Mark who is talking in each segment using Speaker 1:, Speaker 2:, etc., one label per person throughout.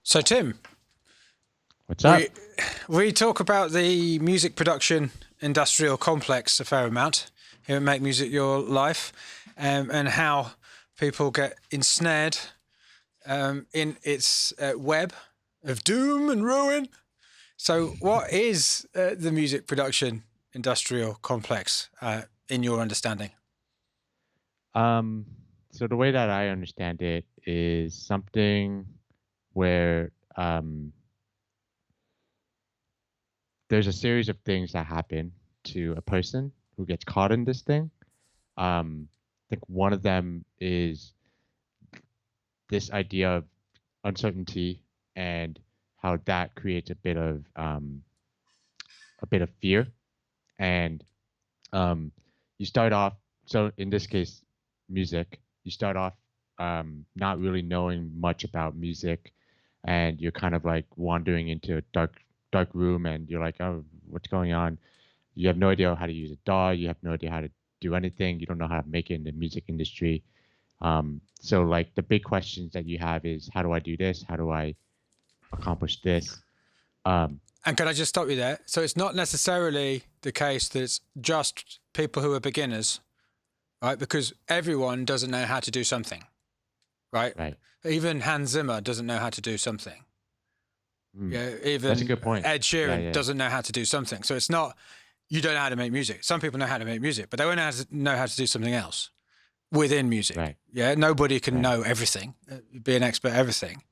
Speaker 1: So, Tim,
Speaker 2: What's
Speaker 1: we
Speaker 2: up?
Speaker 1: we talk about the music production industrial complex a fair amount here at Make Music Your Life, and how people get ensnared in its web of doom and ruin. So, what is the music production industrial complex in your understanding?
Speaker 2: Um, so the way that I understand it is something where there's a series of things that happen to a person who gets caught in this thing. I think one of them is this idea of uncertainty and how that creates a bit of fear. And um, you start off. So in this case, music. You start off not really knowing much about music, and you're kind of like wandering into a dark room, and you're like, oh, what's going on? You have no idea how to use a DAW. You have no idea how to do anything. You don't know how to make it in the music industry. So like the big questions that you have is, how do I do this? How do I accomplish this? Um,
Speaker 1: And can I just stop you there? So, it's not necessarily the case that it's just people who are beginners, right? Because everyone doesn't know how to do something, right?
Speaker 2: right.
Speaker 1: Even Hans Zimmer doesn't know how to do something.
Speaker 2: Mm,
Speaker 1: Yeah,
Speaker 2: that's a
Speaker 1: even
Speaker 2: good point.
Speaker 1: Ed
Speaker 2: Yeah,
Speaker 1: Sheeran
Speaker 2: yeah,
Speaker 1: doesn't know how to do something. So it's not you don't know how to make music. Some people know how to make music, but they won't know how to do something else within music.
Speaker 2: right,
Speaker 1: Yeah, nobody can
Speaker 2: right.
Speaker 1: know everything, be an expert at everything.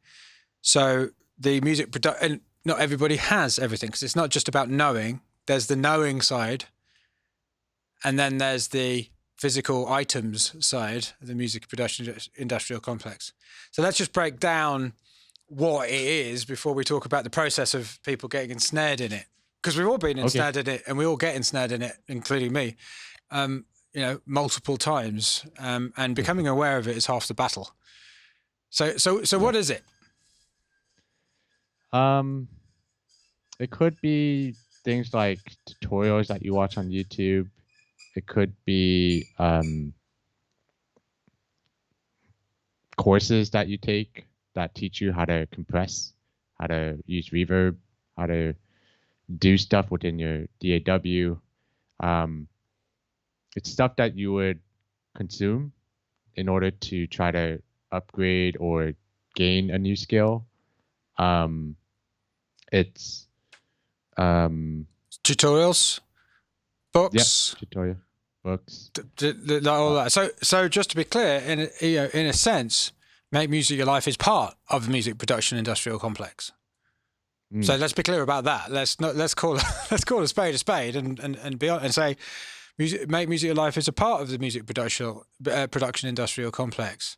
Speaker 1: So the music production, and not everybody has everything because it's not just about knowing. There's the knowing side, and then there's the physical items side of the music production industrial complex. So let's just break down what it is before we talk about the process of people getting ensnared in it. Because we've all been
Speaker 2: Okay.
Speaker 1: ensnared in it, and we all get ensnared in it, including me, multiple times. And becoming aware of it is half the battle. So
Speaker 2: Right.
Speaker 1: what is it?
Speaker 2: Um, it could be things like tutorials that you watch on YouTube. It could be courses that you take that teach you how to compress, how to use reverb, how to do stuff within your DAW. Um, it's stuff that you would consume in order to try to upgrade or gain a new skill. Um, it's um,
Speaker 1: Tutorials,
Speaker 2: yeah,
Speaker 1: books,
Speaker 2: tutorial books.
Speaker 1: all
Speaker 2: Uh,
Speaker 1: that. So just to be clear, in a sense, Make Music Your Life is part of the music production industrial complex. So
Speaker 2: mm,
Speaker 1: let's be clear about that. Let's call let's call a spade and be honest and say Make Music Your Life is a part of the music production industrial complex,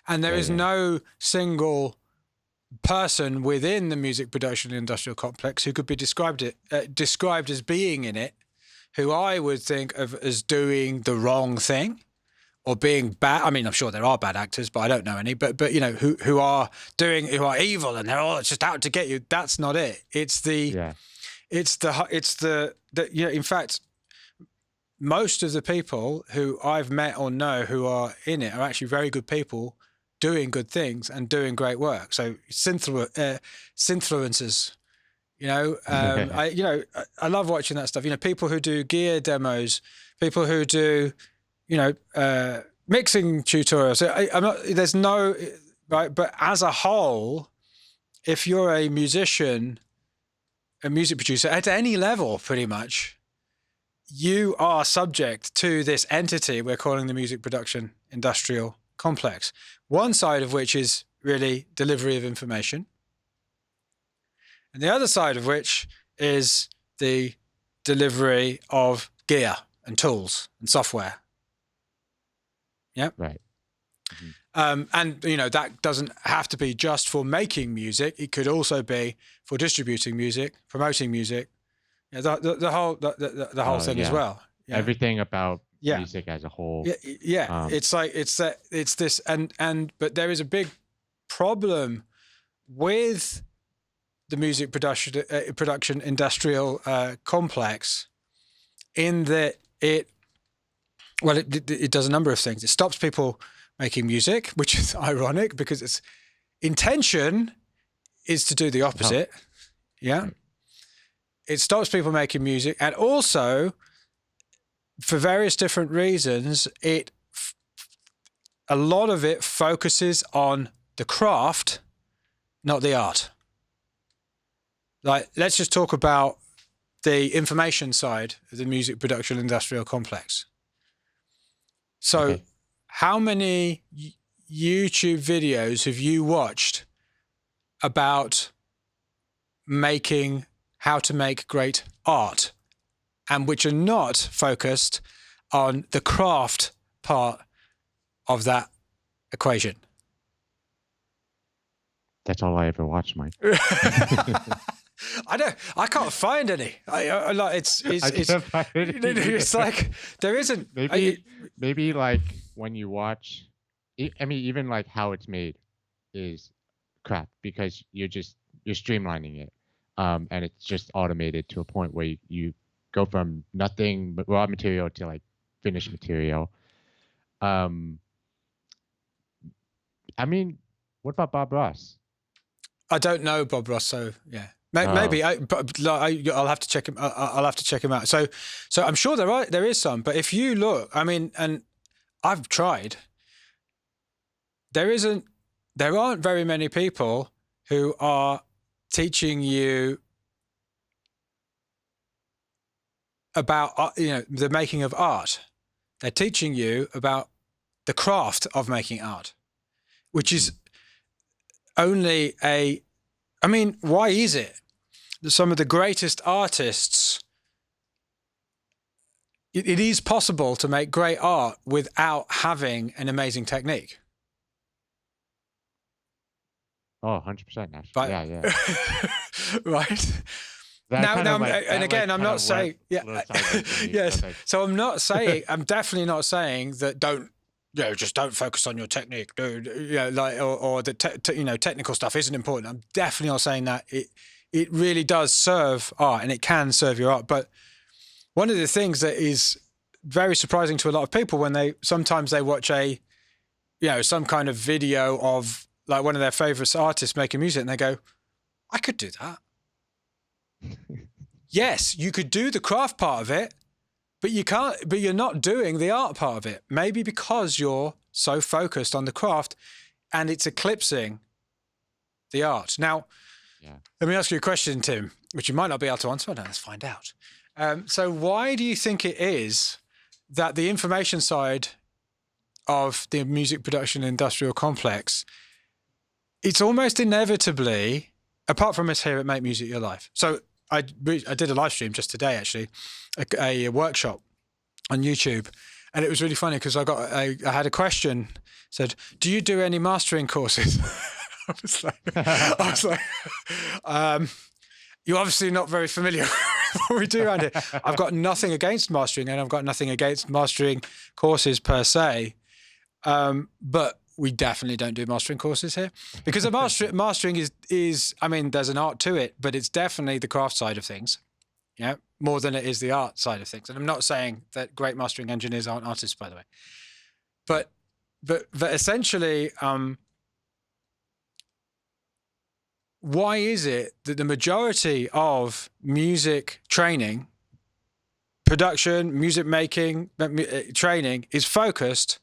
Speaker 1: and there
Speaker 2: yeah,
Speaker 1: is
Speaker 2: yeah.
Speaker 1: no single person within the music production industrial complex who could be described as being in it, who I would think of as doing the wrong thing or being bad. I mean, I'm sure there are bad actors, but I don't know any. But who are evil and they're all just out to get you. That's not it.
Speaker 2: Yeah.
Speaker 1: In fact, most of the people who I've met or know who are in it are actually very good people doing good things and doing great work. So synfluencers, I love watching that stuff. People who do gear demos, people who do, mixing tutorials. I'm not. There's no right, but as a whole, if you're a musician, a music producer at any level, pretty much, you are subject to this entity we're calling the music production industrial complex. One side of which is really delivery of information, and the other side of which is the delivery of gear and tools and software. Yeah.
Speaker 2: Right. Mhm.
Speaker 1: And that doesn't have to be just for making music. It could also be for distributing music, promoting music, the whole thing as
Speaker 2: Yeah.
Speaker 1: well. Yeah,
Speaker 2: Everything about
Speaker 1: yeah,
Speaker 2: music as a whole.
Speaker 1: yeah.
Speaker 2: Um,
Speaker 1: It's like it's this, but there is a big problem with the music production industrial complex in that it does a number of things. It stops people making music, which is ironic because its intention is to do the opposite. Yeah.
Speaker 2: Right.
Speaker 1: It stops people making music. And also, for various different reasons, a lot of it focuses on the craft, not the art. Like, let's just talk about the information side of the music production industrial complex. So,
Speaker 2: Okay.
Speaker 1: how many YouTube videos have you watched about how to make great art, and which are not focused on the craft part of that equation?
Speaker 2: That's all I ever watched, Mike.
Speaker 1: I can't find any. It's like there isn't.
Speaker 2: Maybe like when you watch, I mean, even like how it's made is crap because you're streamlining it, and it's just automated to a point where you go from nothing but raw material to like finished material. I mean, what about Bob Ross?
Speaker 1: I don't know Bob Ross, so yeah. Maybe I'll have to check him. I'll have to check him out. So I'm sure there is some, but if you look, I mean, and I've tried. There aren't very many people who are teaching you about the making of art. They're teaching you about the craft of making art, which is only I mean, why is it that some of the greatest artists, it is possible to make great art without having an amazing technique?
Speaker 2: Oh, 100%.
Speaker 1: But,
Speaker 2: Yeah.
Speaker 1: right. I'm not saying, yes. So I'm definitely not saying that just don't focus on your technique, dude. Or the technical stuff isn't important. I'm definitely not saying that. It really does serve art, and it can serve your art. But one of the things that is very surprising to a lot of people when they watch some kind of video of like one of their favorite artists making music, and they go, I could do that. Yes, you could do the craft part of it, but you're not doing the art part of it. Maybe because you're so focused on the craft and it's eclipsing the art. Now, Let me ask you a question, Tim, which you might not be able to answer. Let's find out. So why do you think it is that the information side of the music production industrial complex, it's almost inevitably, apart from us here at Make Music Your Life. So I did a live stream just today, actually, a workshop on YouTube, and it was really funny because I had a question, said, "Do you do any mastering courses?" I was like, you're obviously not very familiar with what we do around here. I've got nothing against mastering, and I've got nothing against mastering courses per se, but we definitely don't do mastering courses here because mastering is, I mean, there's an art to it, but it's definitely the craft side of things, more than it is the art side of things. And I'm not saying that great mastering engineers aren't artists, by the way, but essentially, why is it that the majority of music training, production, music making, training is focused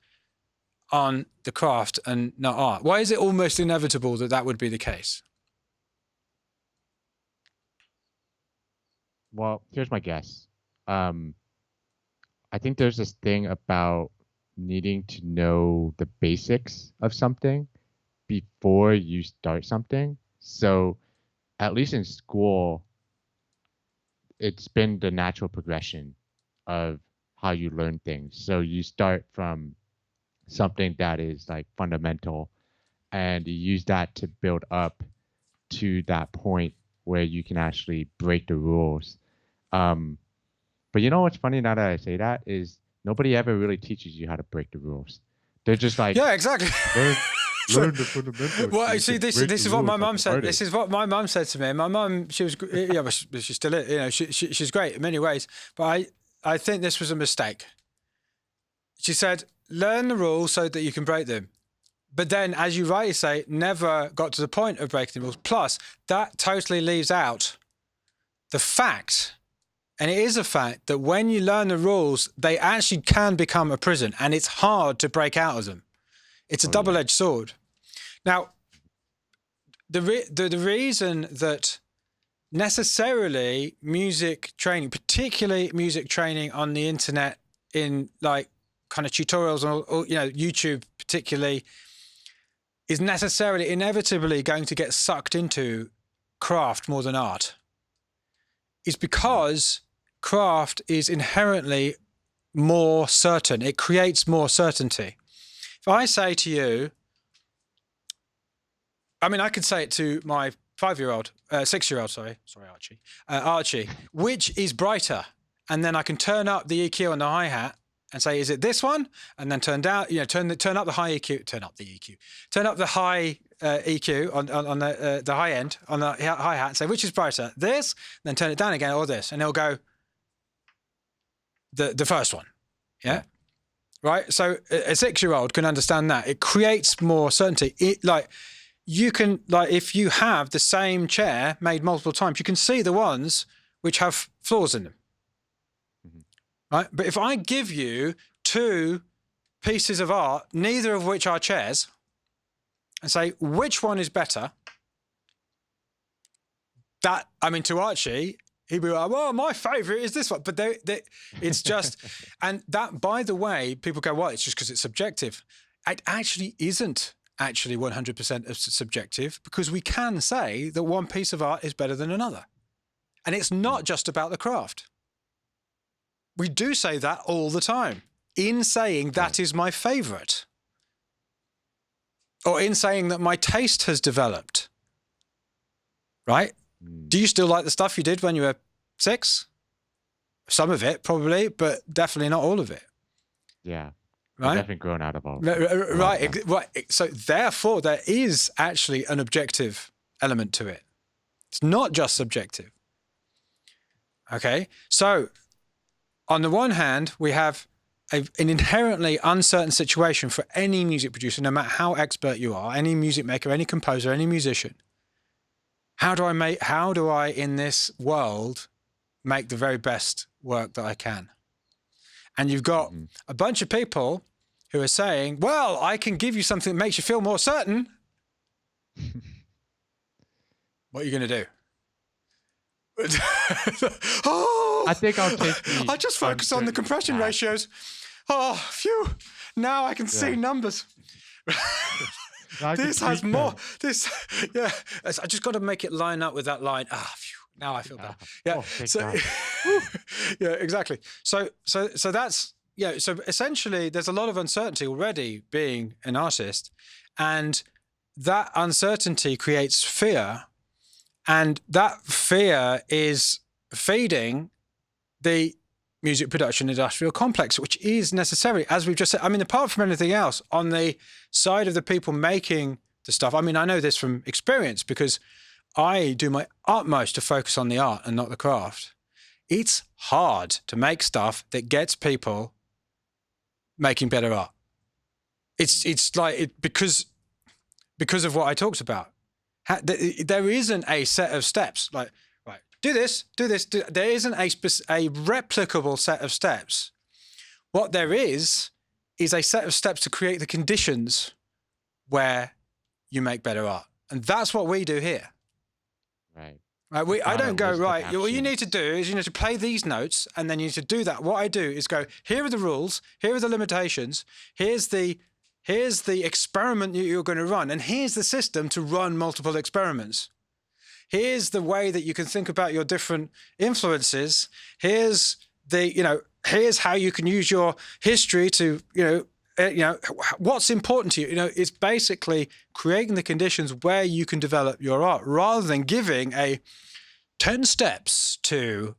Speaker 1: on the craft and not art? Why is it almost inevitable that would be the case?
Speaker 2: Well, here's my guess. I think there's this thing about needing to know the basics of something before you start something. So at least in school, it's been the natural progression of how you learn things. So you start from something that is like fundamental, and you use that to build up to that point where you can actually break the rules. But you know what's funny now that I say that is nobody ever really teaches you how to break the rules. They're just like,
Speaker 1: yeah, exactly.
Speaker 2: Learn the fundamentals.
Speaker 1: Well, see, this is what my mum said. This is what my mum said to me. My mum, she was, but she still is. She's great in many ways. But I think this was a mistake. She said, learn the rules so that you can break them. But then, as you rightly say, never got to the point of breaking the rules. Plus, that totally leaves out the fact, and it is a fact, that when you learn the rules, they actually can become a prison, and it's hard to break out of them. It's a double-edged sword. Now, the reason that necessarily music training, particularly music training on the internet in like kind of tutorials or YouTube particularly, is necessarily inevitably going to get sucked into craft more than art, is because craft is inherently more certain. It creates more certainty. If I say to you, I mean, I could say it to my 6-year-old, sorry, Archie, which is brighter? And then I can turn up the EQ on the hi-hat and say, is it this one? And then turn up the high EQ, turn up the high EQ on the high end, on the hi-hat, and say, which is brighter, this? And then turn it down again, or this. And it'll go, the first one, yeah? Right? So a 6-year-old can understand that. It creates more certainty. You can, if you have the same chair made multiple times, you can see the ones which have flaws in them. Right? But if I give you 2 pieces of art, neither of which are chairs, and say, which one is better? To Archie, he'd be like, well, my favorite is this one. But it's just, and that, by the way, people go, well, it's just because it's subjective. It actually isn't actually 100% subjective, because we can say that one piece of art is better than another. And it's not just about the craft. We do say that all the time, in saying that is my favorite, or in saying that my taste has developed, right? Do you still like the stuff you did when you were 6? Some of it, probably, but definitely not all of it.
Speaker 2: Yeah.
Speaker 1: Right?
Speaker 2: I've definitely grown out of all.
Speaker 1: Right. So therefore, there is actually an objective element to it. It's not just subjective. Okay. So on the one hand, we have an inherently uncertain situation for any music producer, no matter how expert you are, any music maker, any composer, any musician. How do I in this world make the very best work that I can? And you've got a bunch of people who are saying, well, I can give you something that makes you feel more certain. What are you going to do?
Speaker 2: I think I'll take
Speaker 1: I just focus on the compression ratios. Oh, phew. Now I can see numbers. This has more. I just got to make it line up with that line. Phew. Now I feel better. Yeah. Yeah, exactly. So that's, so essentially there's a lot of uncertainty already being an artist, and that uncertainty creates fear, and that fear is feeding the music production industrial complex, which is necessary, as we've just said. I mean, apart from anything else, on the side of the people making the stuff, I mean, I know this from experience because I do my utmost to focus on the art and not the craft. It's hard to make stuff that gets people making better art. It's like because of what I talked about. There isn't a set of steps like, right, do this. There isn't a replicable set of steps. What there is a set of steps to create the conditions where you make better art. And that's what we do here.
Speaker 2: Right.
Speaker 1: I don't go, right, what you need to do is you need to play these notes, and then you need to do that. What I do is go, here are the rules, here are the limitations, here's the experiment you're going to run, and here's the system to run multiple experiments. Here's the way that you can think about your different influences. Here's here's how you can use your history to, what's important to you. It's basically creating the conditions where you can develop your art, rather than giving 10 steps to,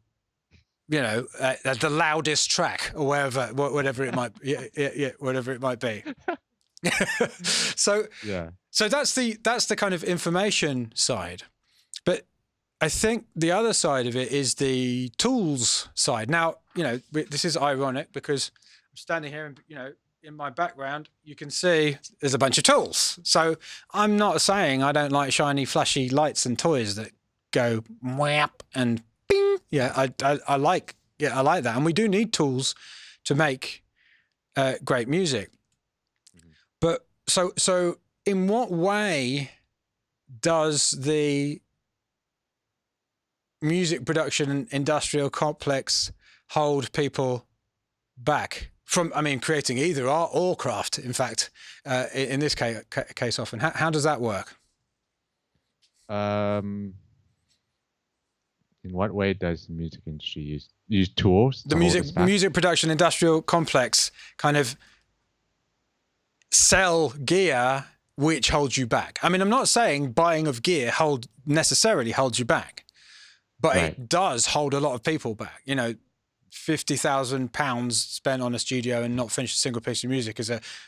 Speaker 1: the loudest track or whatever it might be. Whatever it might be. So that's the kind of information side. But I think the other side of it is the tools side. Now, this is ironic because I'm standing here and, in my background, you can see there's a bunch of tools. So I'm not saying I don't like shiny, flashy lights and toys that go whap and bing. Yeah, I like that, and we do need tools to make great music. But so in what way does the music production industrial complex hold people back from, creating either art or craft, in fact, in this case often? How does that work?
Speaker 2: In what way does the music industry use tools
Speaker 1: The
Speaker 2: to hold us back?
Speaker 1: music production industrial complex kind of sell gear which holds you back. I'm not saying buying of gear necessarily holds you back, but
Speaker 2: Right.
Speaker 1: it does hold a lot of people back. £50,000 spent on a studio and not finish a single piece of music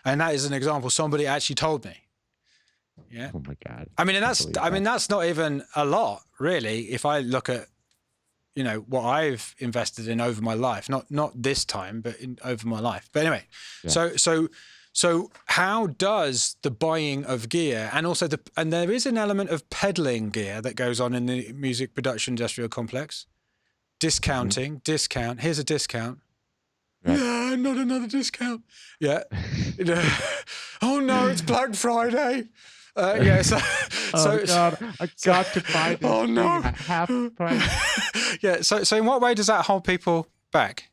Speaker 1: and that is an example somebody actually told me. Yeah.
Speaker 2: Oh my God.
Speaker 1: That's not even a lot, really, if I look at what I've invested in over my life, not this time, but over my life. But anyway, yeah. So how does the buying of gear and also and there is an element of peddling gear that goes on in the music production industrial complex. Discounting, discount. Here's a discount. Right. Yeah, not another discount. Yeah. Oh no, it's Black Friday. Yeah.
Speaker 2: God, I got to buy this.
Speaker 1: Oh no,
Speaker 2: at half price.
Speaker 1: Yeah. So in what way does that hold people back?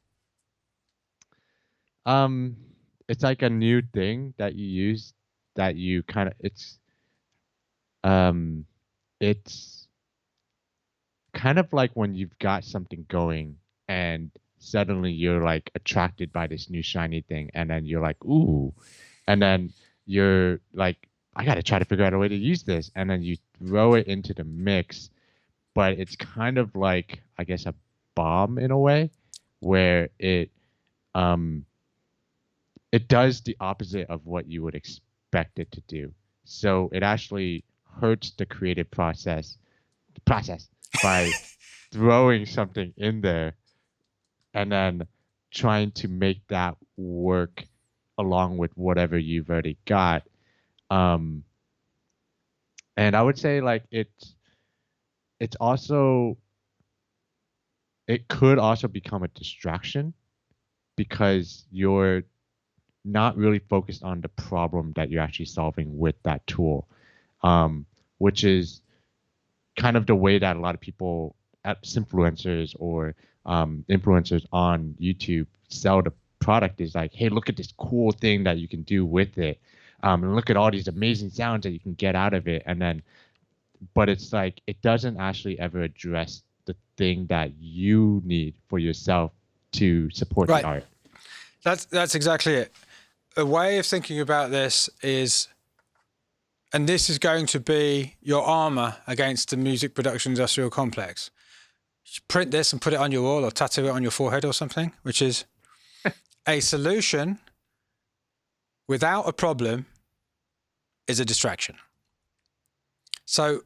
Speaker 2: It's like a new thing that you use that you kind of it's kind of like when you've got something going and suddenly you're like attracted by this new shiny thing, and then you're like, ooh, and then you're like, I got to try to figure out a way to use this, and then you throw it into the mix, but it's kind of like, I guess, a bomb in a way, where it does the opposite of what you would expect it to do. So it actually hurts the creative process by throwing something in there and then trying to make that work along with whatever you've already got. And I would say like it could also become a distraction because you're not really focused on the problem that you're actually solving with that tool, which is kind of the way that a lot of people, influencers or influencers on YouTube, sell the product is like, hey, look at this cool thing that you can do with it, and look at all these amazing sounds that you can get out of it. And then, but it's like it doesn't actually ever address the thing that you need for yourself to support the art.
Speaker 1: That's exactly it. A way of thinking about this is, and this is going to be your armor against the music production industrial complex. Print this and put it on your wall or tattoo it on your forehead or something, which is a solution without a problem is a distraction. So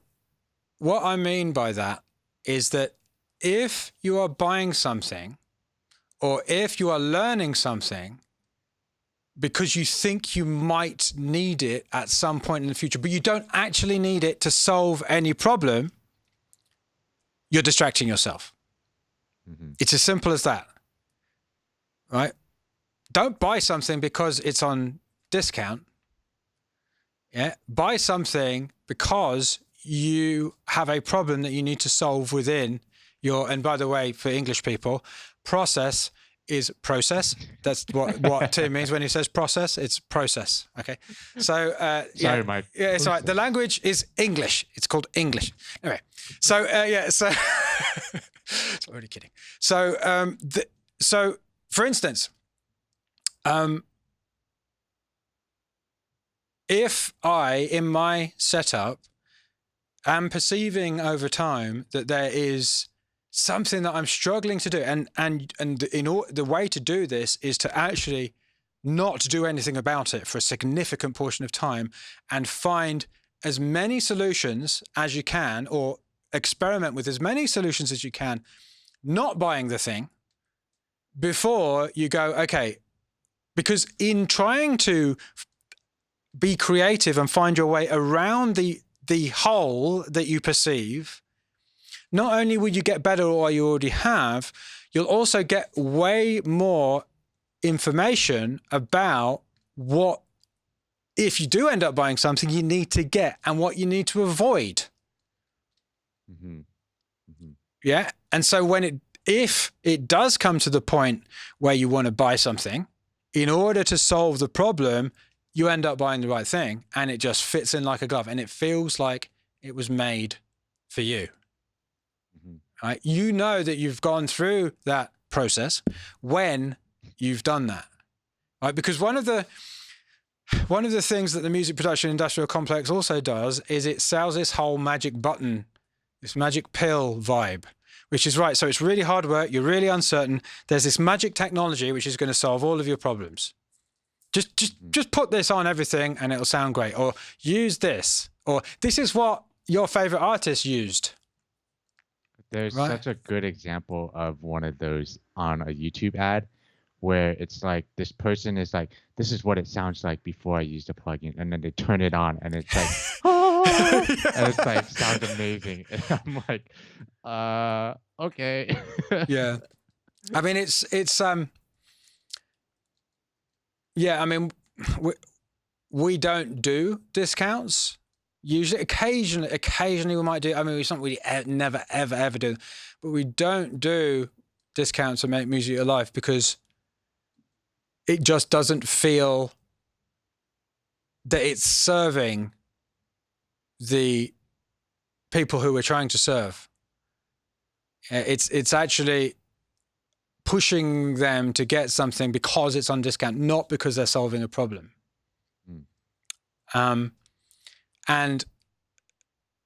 Speaker 1: what I mean by that is that if you are buying something or if you are learning something because you think you might need it at some point in the future, but you don't actually need it to solve any problem, you're distracting yourself. Mm-hmm. It's as simple as that, right? Don't buy something because it's on discount. Yeah, buy something because you have a problem that you need to solve within your, and by the way, for English people, process is process. That's what Tim means when he says process. It's process. Okay. So
Speaker 2: sorry, Mike.
Speaker 1: Yeah, it's all right. The language is English. It's called English. Anyway. So so it's already kidding. So so for instance, if I in my setup am perceiving over time that there is something that I'm struggling to do, and the way to do this is to actually not do anything about it for a significant portion of time and find as many solutions as you can, or experiment with as many solutions as you can, not buying the thing before you go, okay, because in trying to be creative and find your way around the hole that you perceive, not only will you get better at what you already have, you'll also get way more information about what, if you do end up buying something, you need to get and what you need to avoid.
Speaker 2: Mm-hmm. Mm-hmm.
Speaker 1: Yeah. And so if it does come to the point where you want to buy something, in order to solve the problem, you end up buying the right thing and it just fits in like a glove and it feels like it was made for you.
Speaker 2: Mm-hmm.
Speaker 1: Right? You know that you've gone through that process when you've done that. Right? Because one of the things that the music production industrial complex also does is it sells this whole magic button, this magic pill vibe, which is right. So it's really hard work. You're really uncertain. There's this magic technology which is going to solve all of your problems. Just put this on everything and it'll sound great. Or use this. Or this is what your favorite artist used.
Speaker 2: There's such a good example of one of those on a YouTube ad where it's like this person is like, this is what it sounds like before I use the plugin. And then they turn it on and it's like, and it's like, sounds amazing. And I'm like, okay.
Speaker 1: Yeah. I mean, it's yeah, I mean, we don't do discounts. Usually, occasionally we might do. I mean, it's not really never, ever do. But we don't do discounts to make music alive because it just doesn't feel that it's serving the people who we're trying to serve. It's actually pushing them to get something because it's on discount, not because they're solving a problem. And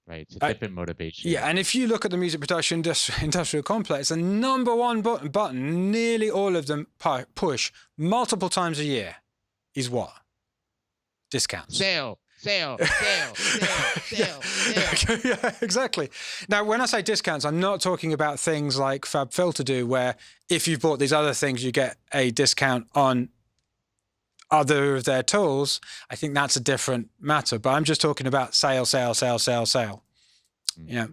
Speaker 2: right, it's a different motivation.
Speaker 1: Yeah, and if you look at the music production industrial complex, the number one button, nearly all of them push multiple times a year, is what? Discounts.
Speaker 2: Sale. Yeah,
Speaker 1: exactly. Now, when I say discounts, I'm not talking about things like FabFilter do, where if you've bought these other things, you get a discount on other of their tools. I think that's a different matter. But I'm just talking about sale. Yeah.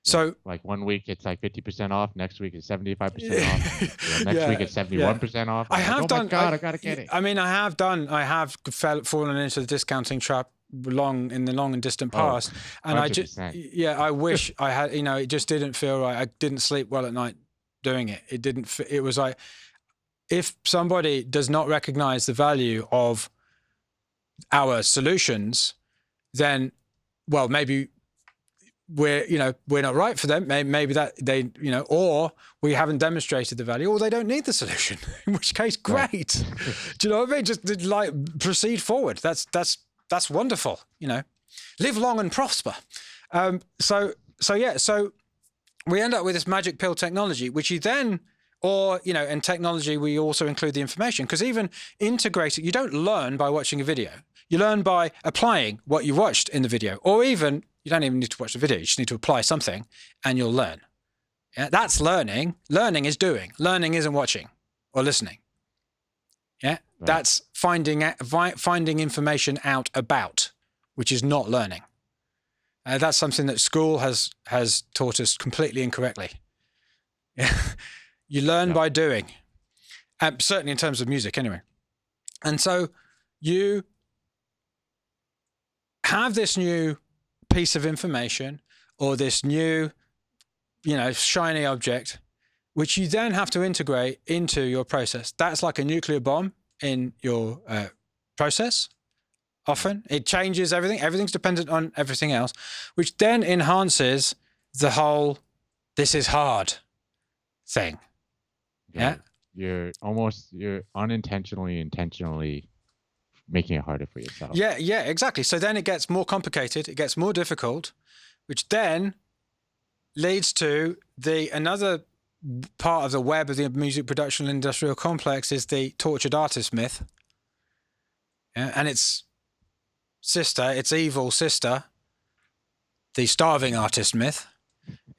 Speaker 1: So
Speaker 2: like 1 week it's like 50% off, next week it's 75% off, next week it's 71% off.
Speaker 1: I have done.
Speaker 2: My God, I gotta get it.
Speaker 1: I mean, I have fallen into the discounting trap in the long and distant past, and
Speaker 2: 100%.
Speaker 1: I wish I had. It just didn't feel right. I didn't sleep well at night doing it. It didn't. It was like, if somebody does not recognize the value of our solutions, then, well, maybe we're not right for them. Maybe that they, or we haven't demonstrated the value, or they don't need the solution, in which case, great. Right. Do you know what I mean? Just like proceed forward. That's wonderful. Live long and prosper. So we end up with this magic pill technology, which you then, in technology, we also include the information, because even integrating, you don't learn by watching a video. You learn by applying what you watched in the video, or even, you don't even need to watch the video. You just need to apply something and you'll learn. Yeah, that's learning. Learning is doing. Learning isn't watching or listening. Yeah, right. That's finding information out about, which is not learning. That's something that school has taught us completely incorrectly. Yeah. You learn by doing, certainly in terms of music anyway. And so you have this new piece of information or this new, shiny object, which you then have to integrate into your process. That's like a nuclear bomb in your process. Often it changes everything. Everything's dependent on everything else, which then enhances the whole "this is hard" thing. Yeah.
Speaker 2: You're intentionally making it harder for yourself.
Speaker 1: Yeah, exactly. So then it gets more complicated, it gets more difficult, which then leads to another part of the web of the music production industrial complex is the tortured artist myth. Yeah, and its evil sister, the starving artist myth.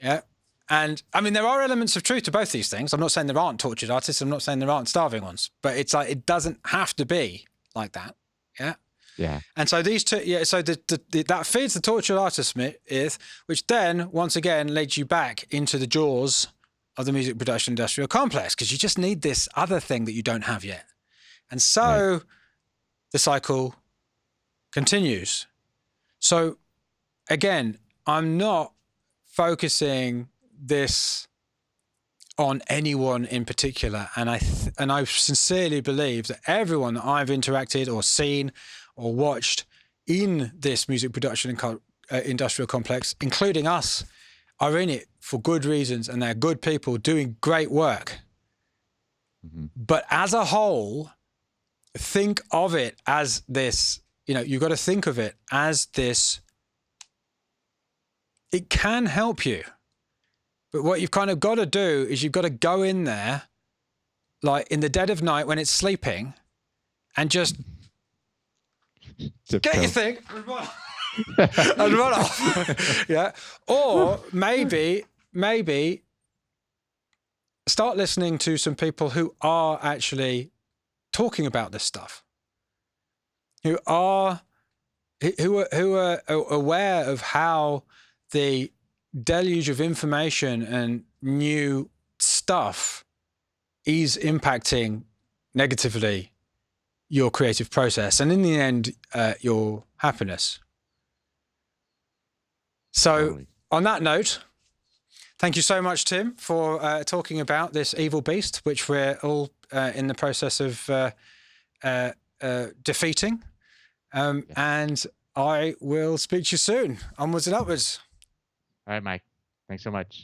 Speaker 1: Yeah. And I mean, there are elements of truth to both these things. I'm not saying there aren't tortured artists. I'm not saying there aren't starving ones, but it's like, it doesn't have to be like that. Yeah.
Speaker 2: Yeah.
Speaker 1: And so these two, yeah, so that feeds the tortured artist myth, which then once again leads you back into the jaws of the music production industrial complex, because you just need this other thing that you don't have yet. And so the cycle continues. So again, I'm not focusing this on anyone in particular, and I sincerely believe that everyone that I've interacted or seen or watched in this music production industrial complex, including us, are in it for good reasons, and they're good people doing great work. Mm-hmm. But as a whole, think of it as this, you've got to think of it as this. It can help you. But what you've kind of got to do is you've got to go in there, like in the dead of night when it's sleeping, and just get your thing and run, and run off. Yeah. Or maybe start listening to some people who are actually talking about this stuff, who are aware of how the deluge of information and new stuff is impacting negatively your creative process, and in the end, your happiness. So on that note, thank you so much, Tim, for talking about this evil beast, which we're all in the process of defeating. And I will speak to you soon. Onwards and upwards.
Speaker 2: All right, Mike. Thanks so much.